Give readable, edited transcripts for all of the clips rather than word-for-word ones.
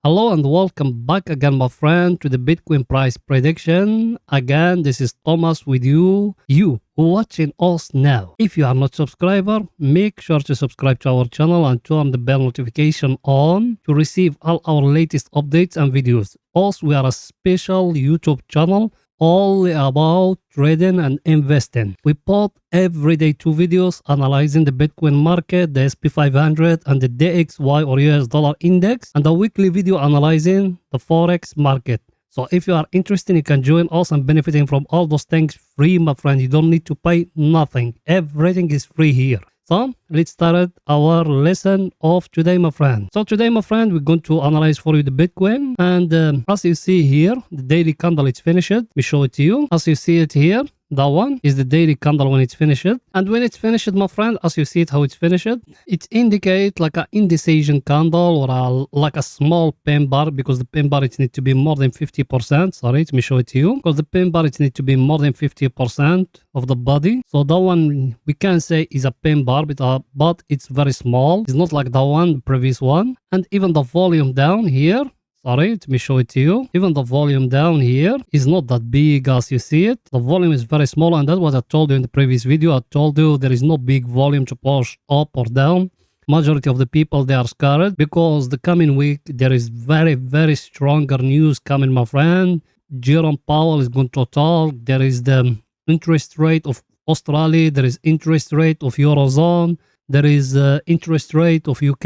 Hello and welcome back again, my friend, to the Bitcoin price prediction. Again, this is Thomas with you. You watching us now. If you are not subscriber, make sure to subscribe to our channel and turn the bell notification on to receive all our latest updates and videos. Also, we are a special YouTube channel all about trading and investing. We post every day 2 videos analyzing the Bitcoin market, the SP500 and the DXY or US dollar index, and a weekly video analyzing the Forex market. So if you are interested, you can join us and benefiting from all those things free, my friend. You don't need to pay nothing. Everything is free here. So let's start our lesson of today, my friend. So today, my friend, we're going to analyze for you the Bitcoin. And as you see here, the daily candle is finished. We show it to you. As you see it here, that one is the daily candle when it's finished. And when it's finished, my friend, as you see it, how it's finished, it indicates like an indecision candle or like a small pin bar, because the pin bar it needs to be more than 50%. Sorry, let me show it to you. Because the pin bar it needs to be more than 50% of the body. So that one we can say is a pin bar, but it's very small. It's not like the one, the previous one. And even the volume down here, sorry, let me show it to you. Even the volume down here is not that big as you see it. The volume is very small, and that's what I told you in the previous video. I told you there is no big volume to push up or down. Majority of the people, they are scared because the coming week there is very stronger news coming, my friend. Jerome Powell is going to talk. There is the interest rate of Australia. There is interest rate of Eurozone. There is interest rate of UK.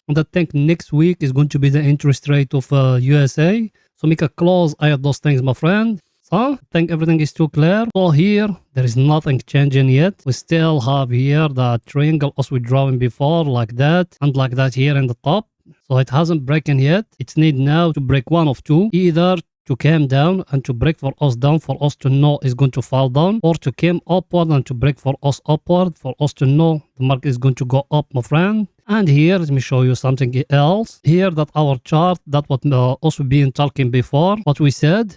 And I think next week is going to be the interest rate of USA. So make a close eye at those things, my friend. So I think everything is too clear. So here, there is nothing changing yet. We still have here the triangle as we drawing before, like that. And like that here in the top. So it hasn't broken yet. It needs now to break one of two. Either to come down and to break for us down, for us to know it's going to fall down, or to come upward and to break for us upward, for us to know the market is going to go up, my friend. And here, let me show you something else. Here, that our chart, that what also been talking before, what we said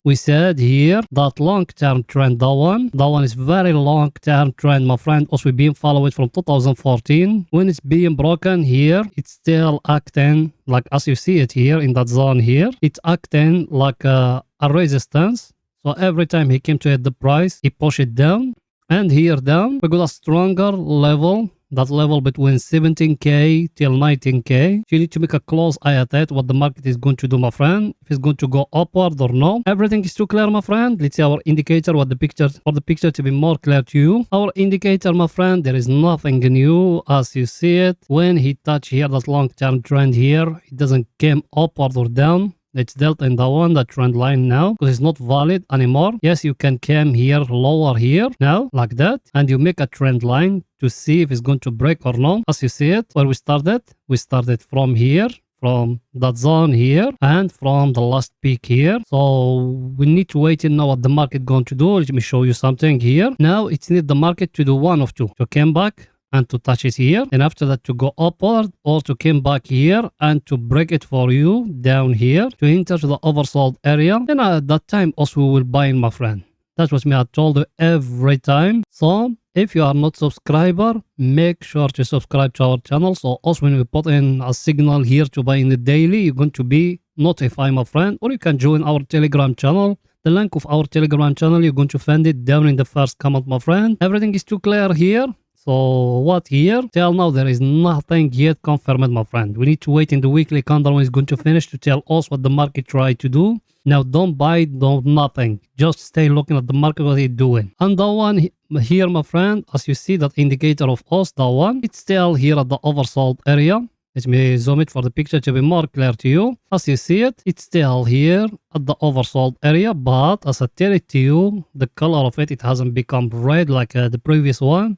here, that long-term trend, that one is very long-term trend, my friend. Also, we've been following from 2014. When it's being broken here, it's still acting like, as you see it here in that zone here, it's acting like a resistance. So every time he came to hit the price, he pushed it down. And here down, we got a stronger level. That level between 17k till 19k. You need to make a close eye at it, what the market is going to do, my friend. If it's going to go upward or no. Everything is too clear, my friend. Let's see our indicator, what the picture, for the picture to be more clear to you. Our indicator, my friend, there is nothing new as you see it. When he touch here, that long-term trend here, it doesn't come upward or down. It's delta in that one, that trend line now, because it's not valid anymore. Yes, you can come here, lower here, now, like that, and you make a trend line to see if it's going to break or not. As you see it, where we started from here, from that zone here, and from the last peak here. So we need to wait and know what the market going to do. Let me show you something here. Now, it needs the market to do one of two, to come back and to touch it here, and after that to go upward, or to come back here and to break it for you down here to enter to the oversold area. And at that time also we will buy in, my friend. That's what I told you every time. So if you are not subscriber, make sure to subscribe to our channel. So also when we put in a signal here to buy in the daily, you're going to be notified, my friend. Or you can join our Telegram channel. The link of our Telegram channel, you're going to find it down in the first comment, my friend. Everything is too clear here. So what here? Till now there is nothing yet confirmed, my friend. We need to wait in the weekly candle when it's going to finish to tell us what the market tried to do. Now don't buy, don't nothing. Just stay looking at the market, what it's doing. And that one here, my friend, as you see that indicator of us, that one, it's still here at the oversold area. Let me zoom it for the picture to be more clear to you. As you see it, it's still here at the oversold area, but as I tell it to you, the color of it hasn't become red like the previous one.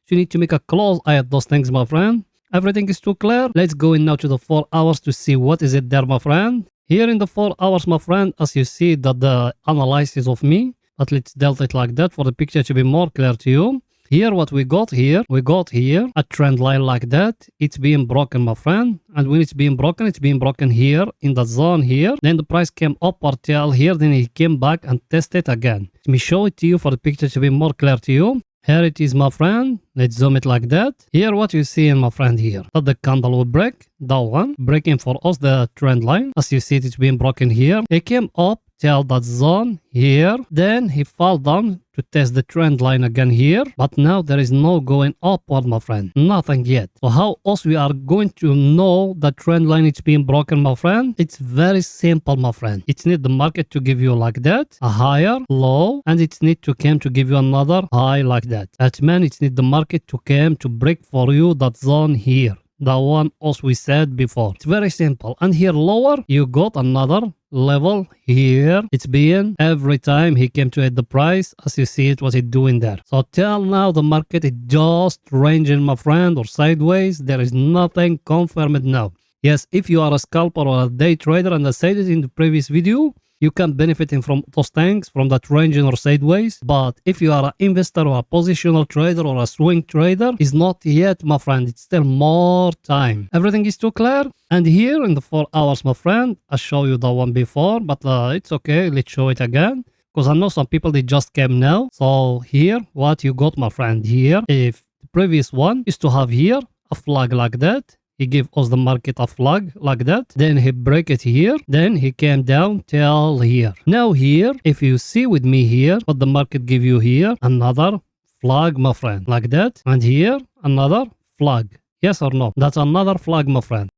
You need to make a close eye at those things, my friend. Everything is too clear. Let's go in now to the 4 hours to see what is it there, my friend. Here in the 4 hours, my friend, as you see that the analysis of me, but let's delta it like that for the picture to be more clear to you. Here what we got here a trend line like that. It's being broken, my friend. And when it's being broken here in the zone here. Then the price came up or till here, then it came back and tested again. Let me show it to you for the picture to be more clear to you. Here it is, my friend. Let's zoom it like that. Here, what you see, my friend, here. That the candle will break. That one. Breaking for us the trend line. As you see, it's been broken here. It came up till that zone here. Then he fell down to test the trend line again here. But now there is no going upward, my friend. Nothing yet. So how else we are going to know the trend line is being broken, my friend? It's very simple, my friend. It needs the market to give you like that, a higher, low, and it needs to come to give you another high like that. That means it needs the market to come to break for you that zone here. The one as we said before. It's very simple. And here lower, you got another level here. It's been every time he came to hit the price. As you see it, what it doing there. So till now, the market is just ranging, my friend, or sideways. There is nothing confirmed now. Yes, if you are a scalper or a day trader, and I said it in the previous video, you can benefit from those things, from that ranging or sideways. But if you are an investor or a positional trader or a swing trader, it's not yet, my friend. It's still more time. Everything is too clear. And here in the 4 hours, my friend, I showed you the one before, but it's okay. Let's show it again. Because I know some people, they just came now. So here, what you got, my friend, here, if the previous one is to have here a flag like that. He gave us the market a flag like that. Then he break it here. Then he came down till here. Now here, if you see with me here, what the market give you here, another flag, my friend, like that. And here, another flag. Yes or no? That's another flag, my friend.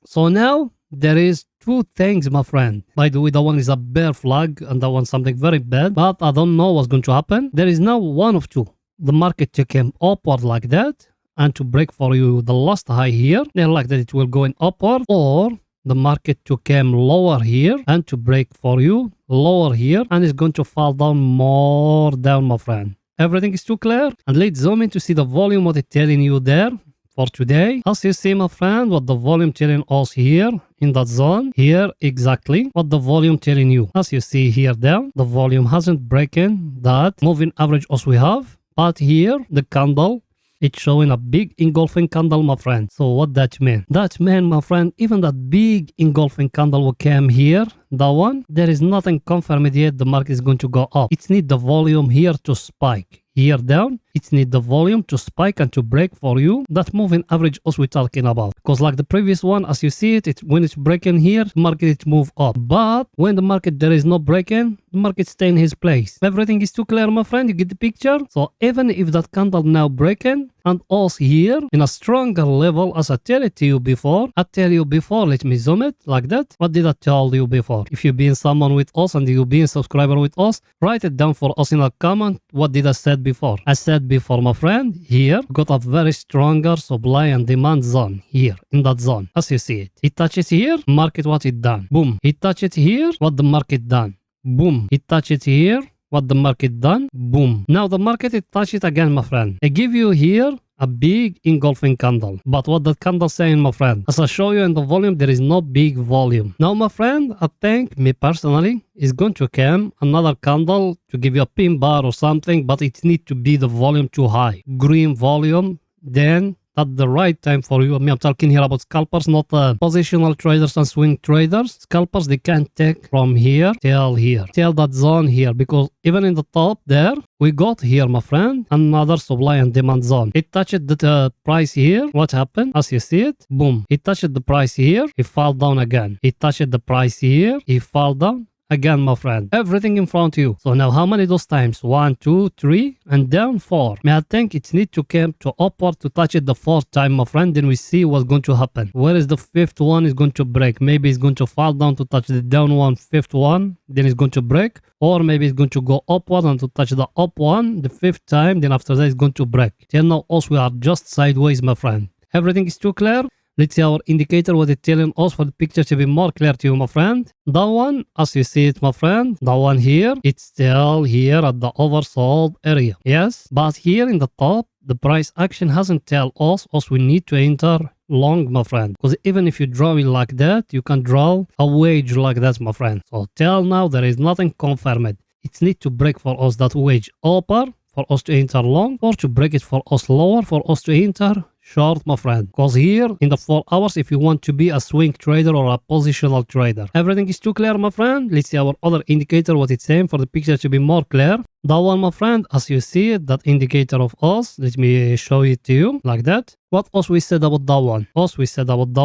So now there is 2 things, my friend. By the way, that one is a bear flag and that one something very bad. But I don't know what's going to happen. There is now one of 2. The market came upward like that. And to break for you the last high here, then like that it will go in upward, or the market to come lower here and to break for you lower here, and it's going to fall down more down, my friend. Everything is too clear. And let's zoom in to see the volume, what it's telling you there for today. As you see, my friend, what the volume telling us here in that zone here, exactly what the volume telling you. As you see here down, the volume hasn't broken that moving average as we have, but here the candle, it's showing a big engulfing candle, my friend. So what that mean? That mean, my friend, even that big engulfing candle will come here, that one, there is nothing confirmed yet the market is going to go up. It needs the volume here to spike. Here down, it needs the volume to spike and to break for you that moving average as we're talking about. Because like the previous one, as you see it, when it's breaking here, the market it move up. But when the market there is no breaking, the market stay in his place. Everything is too clear, my friend. You get the picture? So even if that candle now breaking, and us here in a stronger level, as I tell it to you before, let me zoom it like that. What did I tell you before? If you've been someone with us and you've been a subscriber with us, write it down for us in a comment. What did I said before? I said before, my friend, here got a very stronger supply and demand zone here in that zone. As you see it, it touches here, market what it done. Boom. It touch it here, what the market done. Boom. It touch it here, what the market done. Boom. Now the market it touch it again, my friend. I give you here a big engulfing candle. But what that candle saying, my friend? As I show you in the volume, there is no big volume. Now, my friend, I think, me personally, is going to come another candle to give you a pin bar or something, but it needs to be the volume too high. Green volume, then at the right time for you. I'm talking here about scalpers, not positional traders and swing traders. Scalpers, they can take from here, till that zone here, because even in the top there, we got here, my friend, another supply and demand zone. It touched the price here. What happened? As you see it, boom. It touched the price here. It fell down again. It touched the price here. It fell down again, my friend. Everything in front of you. So now how many those times? 1, 2, 3, and down 4. I think it needs to come to upward to touch it the 4th time, my friend. Then we see what's going to happen. Where is the 5th one is going to break? Maybe it's going to fall down to touch the down one, 5th one. Then it's going to break. Or maybe it's going to go upward and to touch the up one the 5th time. Then after that, it's going to break. Then now also we are just sideways, my friend. Everything is too clear. Let's see our indicator, what it's telling us for the picture to be more clear to you, my friend. That one, as you see it, my friend, that one here, it's still here at the oversold area. Yes, but here in the top, the price action hasn't tell us we need to enter long, my friend. Because even if you draw it like that, you can draw a wage like that, my friend. So till now, there is nothing confirmed. It needs to break for us that wage upper for us to enter long, or to break it for us lower for us to enter short, my friend. Because here in the 4 hours, if you want to be a swing trader or a positional trader, everything is too clear, my friend. Let's see our other indicator, what it's saying for the picture to be more clear. That one, my friend, as you see it, that indicator of us, let me show it to you like that. What else we said about that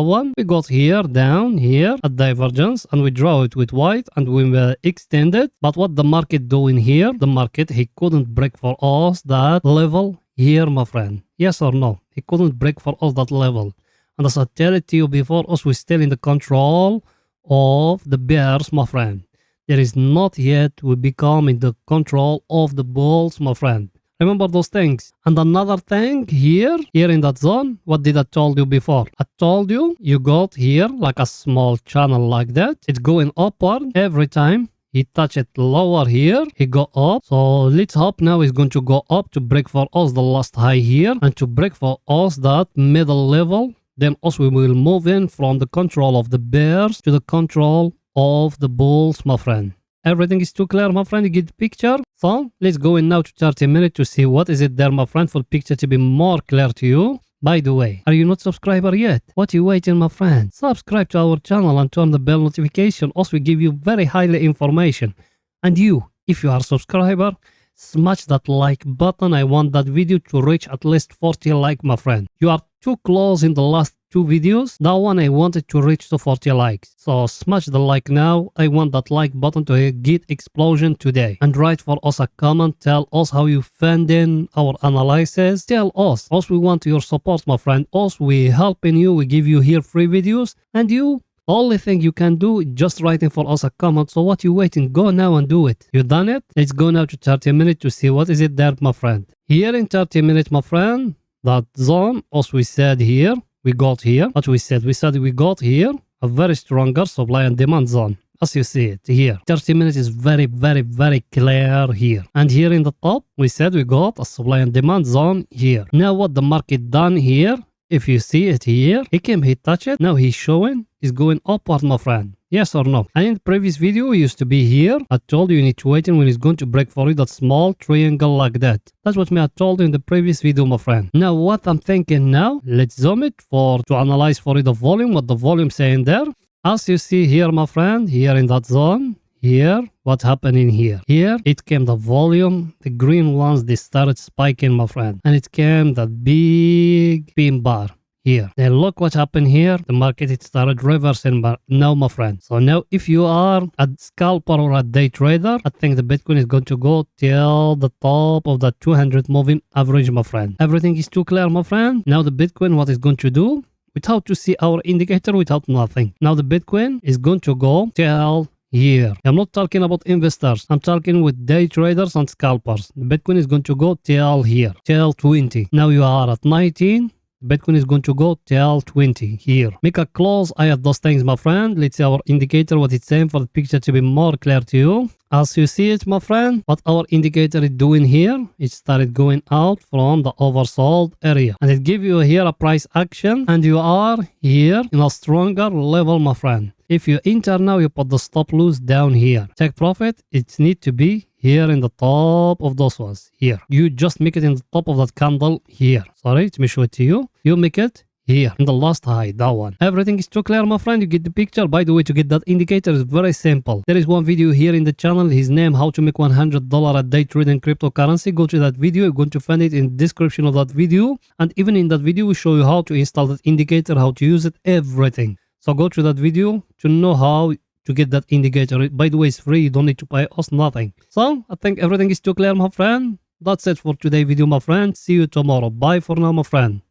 one? We got here, down here at divergence, and we draw it with white and we extend it. But what the market doing here? The market, he couldn't break for us that level here, my friend. Yes or no? He couldn't break for us that level. And as I tell it to you before, us we still in the control of the bears, my friend. There is not yet we become in the control of the bulls, my friend. Remember those things. And another thing here in that zone, what did I told you before? I told you, you got here like a small channel like that. It's going upward every time. He touch it lower here, he go up. So let's hope now he's going to go up to break for us the last high here and to break for us that middle level. Then also we will move in from the control of the bears to the control of the bulls, my friend. Everything is too clear, my friend. You get the picture? So let's go in now to 30 minutes to see what is it there, my friend, for the picture to be more clear to you. By the way, are you not subscriber yet? What you waiting, my friend? Subscribe to our channel and turn the bell notification. Also, we give you very highly information. And you, if you are a subscriber, smash that like button. I want that video to reach at least 40 like, my friend. You are too close in the last 2 videos. That one I wanted to reach to 40 likes. So smash the like now. I want that like button to get explosion today. And write for us a comment. Tell us how you found in our analysis. Tell us. Also we want your support, my friend. Also we helping you. We give you here free videos. And you, only thing you can do is just writing for us a comment. So what you waiting? Go now and do it. You done it? Let's go now to 30 minutes to see what is it there, my friend. Here in 30 minutes, my friend, that zone, as we said here, we got here. What we said we got here a very stronger supply and demand zone. As you see it here, 30 minutes is very, very, very clear here. And here in the top, we said we got a supply and demand zone here. Now what the market done here, if you see it here, he touched it. Now he's showing, is going upward, my friend. Yes or no? And in the previous video, he used to be here. I told you need to wait when he's going to break for you that small triangle like that. That's what I told you in the previous video, my friend. Now what I'm thinking now, let's zoom it to analyze for you the volume, what the volume saying there. As you see here, my friend, here in that zone, here, what happened in here? Here, it came the volume, the green ones, they started spiking, my friend. And it came that big pin bar. Here. Then look what happened here. The market, it started reversing now, my friend. So now if you are a scalper or a day trader, I think the Bitcoin is going to go till the top of the 200 moving average, my friend. Everything is too clear, my friend. Now the Bitcoin, what is going to do? Without to see our indicator, without nothing. Now the Bitcoin is going to go till here. I'm not talking about investors. I'm talking with day traders and scalpers. The Bitcoin is going to go till here, till 20. Now you are at 19. Bitcoin is going to go till 20 here. Make a close eye at those things, my friend. Let's see our indicator, what it's saying for the picture to be more clear to you. As you see it, my friend, what our indicator is doing here, it started going out from the oversold area. And it gives you here a price action. And you are here in a stronger level, my friend. If you enter now, you put the stop loss down here. Take profit, it needs to be here in the top of those ones here. You just make it in the top of that candle here. Sorry, let me show it to you. You make it here in the last high, that one. Everything is too clear, my friend. You get the picture. By the way, to get that indicator is very simple. There is one video here in the channel. His name, how to make $100 a day trading cryptocurrency. Go to that video. You're going to find it in the description of that video. And even in that video, we show you how to install that indicator, how to use it, everything. So go to that video to know how to get that indicator. By the way, it's free. You don't need to pay us nothing. So I think everything is too clear, my friend. That's it for today's video, my friend. See you tomorrow. Bye for now, my friend.